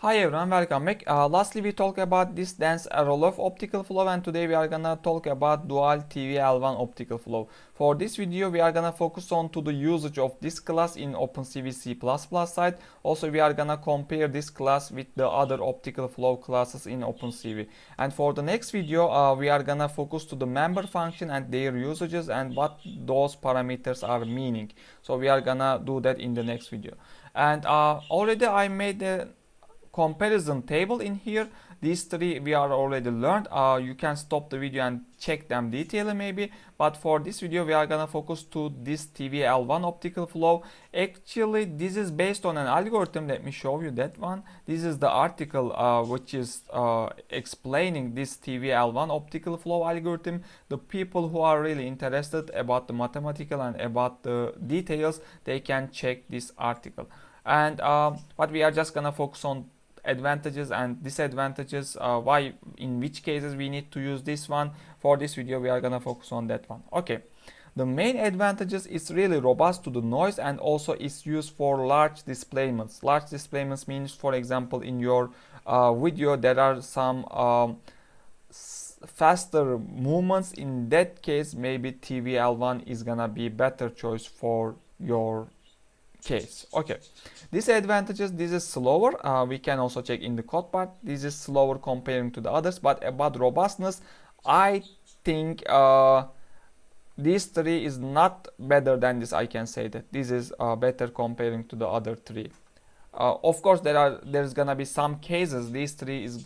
Hi everyone, welcome back. Lastly, we talked about this dense role of optical flow, and today we are gonna talk about DualTVL1 optical flow. For this video, we are gonna focus on to the usage of this class in OpenCV C++ side. Also, we are gonna compare this class with the other optical flow classes in OpenCV. And for the next video, we are gonna focus to the member function and their usages and what those parameters are meaning. So we are gonna do that in the next video. And already I made the comparison table in here. These three we are already learned. You can stop the video and check them detailedly maybe, but for this video we are gonna focus to this TVL1 optical flow. Actually this is based on an algorithm. Let me show you that one. This is the article which is explaining this TVL1 optical flow algorithm. The people who are really interested about the mathematical and about the details, they can check this article. And but we are just gonna focus on advantages and disadvantages, why in which cases we need to use this one. For this video we are gonna focus on that one. Okay, the main advantages is really robust to the noise and also is used for large displacements. Large displacements means, for example, in your video there are some faster movements. In that case maybe TVL1 is gonna be better choice for your case. Okay, disadvantages: this is slower. We can also check in the code part. This is slower comparing to the others, but about robustness, I think these three is not better than this. I can say that this is better comparing to the other three. Of course there's gonna be some cases these three is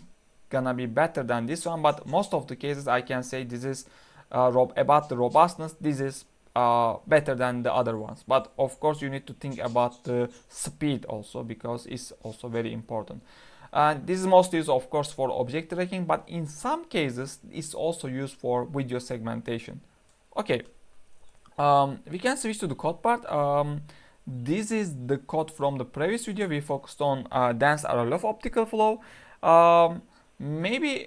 gonna be better than this one, but most of the cases I can say this is about the robustness, this is better than the other ones. But of course you need to think about the speed also, because it's also very important. And this is mostly used of course for object tracking, but in some cases it's also used for video segmentation. Okay, we can switch to the code part. This is the code from the previous video. We focused on dense array of optical flow. Maybe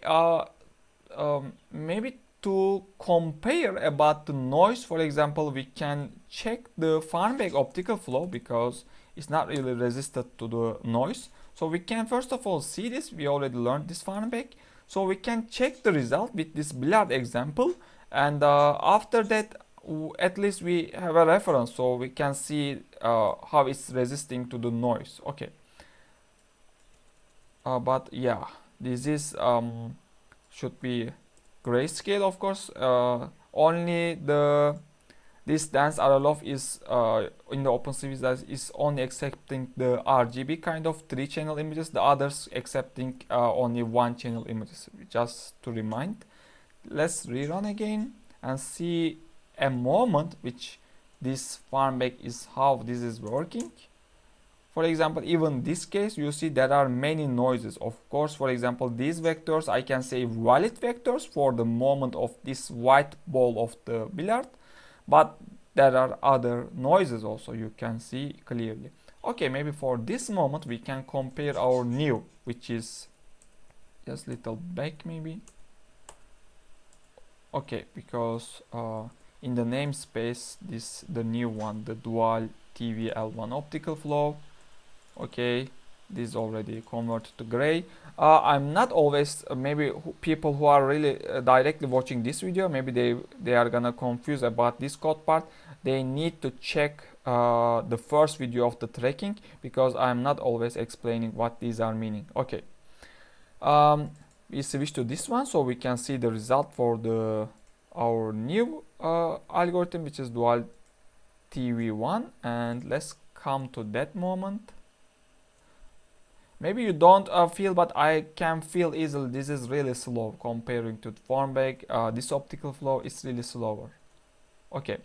to compare about the noise, for example, we can check the Farnbach optical flow because it's not really resistant to the noise. So we can first of all see this. We already learned this Farnbach. So we can check the result with this billiard example, and after that at least we have a reference, so we can see how it's resisting to the noise. Okay, but yeah, this is should be grayscale, of course. Only this dense RLOF is in the OpenCV is only accepting the RGB kind of 3-channel images, the others accepting only 1-channel images. Just to remind, let's rerun again and see a moment which this Farnbach is, how this is working. For example, even this case, you see there are many noises. Of course, for example, these vectors, I can say valid vectors for the moment of this white ball of the billiard, but there are other noises also, you can see clearly. Okay, maybe for this moment we can compare our new, which is just little back maybe. Okay, because in the namespace, this the new one, the DualTVL1 optical flow. Okay, this is already converted to gray. I'm not always maybe people who are really directly watching this video, maybe they are gonna confuse about this code part. They need to check the first video of the tracking, because I'm not always explaining what these are meaning. Okay, we switch to this one so we can see the result for the our new algorithm, which is DualTV1, and let's come to that moment. Maybe you don't feel, but I can feel easily this is really slow comparing to Farnbach. This optical flow is really slower. Okay,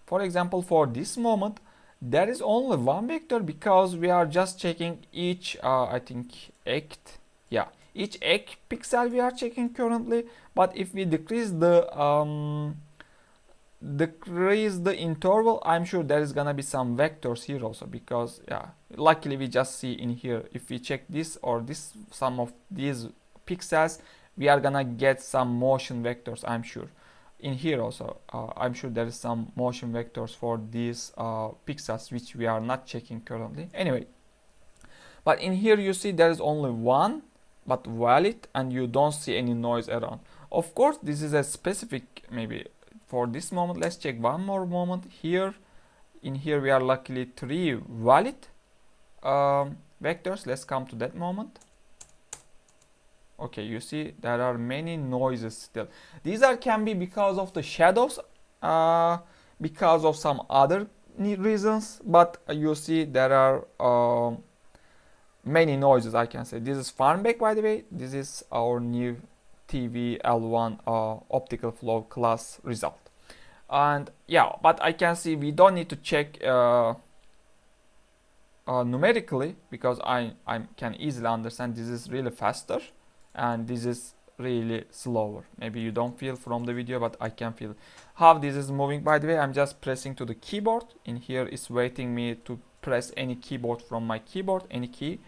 for example, for this moment there is only one vector because we are just checking each I think act, yeah, each act pixel we are checking currently. But if we decrease the interval, I'm sure there is gonna be some vectors here also, because yeah, luckily we just see in here, if we check this or this, some of these pixels, we are gonna get some motion vectors. I'm sure in here also I'm sure there is some motion vectors for these pixels which we are not checking currently. Anyway, But in here you see there is only one but valid, and you don't see any noise around. Of course this is a specific, maybe for this moment. Let's check one more moment here. In here we are luckily 3 valid vectors. Let's come to that moment. Okay, you see there are many noises still. These can be because of the shadows, because of some other reasons, but you see there are many noises, I can say. This is Farmbek, by the way. This is our new TVL1 optical flow class result. And yeah, but I can see we don't need to check numerically, because I can easily understand this is really faster and this is really slower. Maybe you don't feel from the video, but I can feel how this is moving. By the way, I'm just pressing to the keyboard. In here it's waiting me to press any keyboard from my keyboard, any key.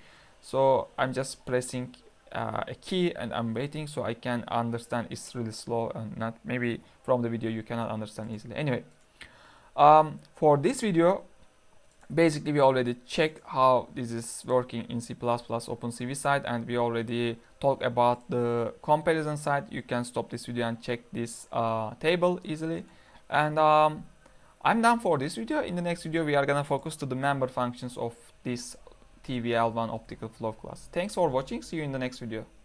So I'm just pressing a key and I'm waiting, so I can understand it's really slow, and not maybe from the video you cannot understand easily. Anyway, for this video, basically we already checked how this is working in C++ OpenCV side, and we already talked about the comparison side. You can stop this video and check this table easily. And I'm done for this video. In the next video we are gonna focus to the member functions of this TVL1 optical flow class. Thanks for watching. See you in the next video.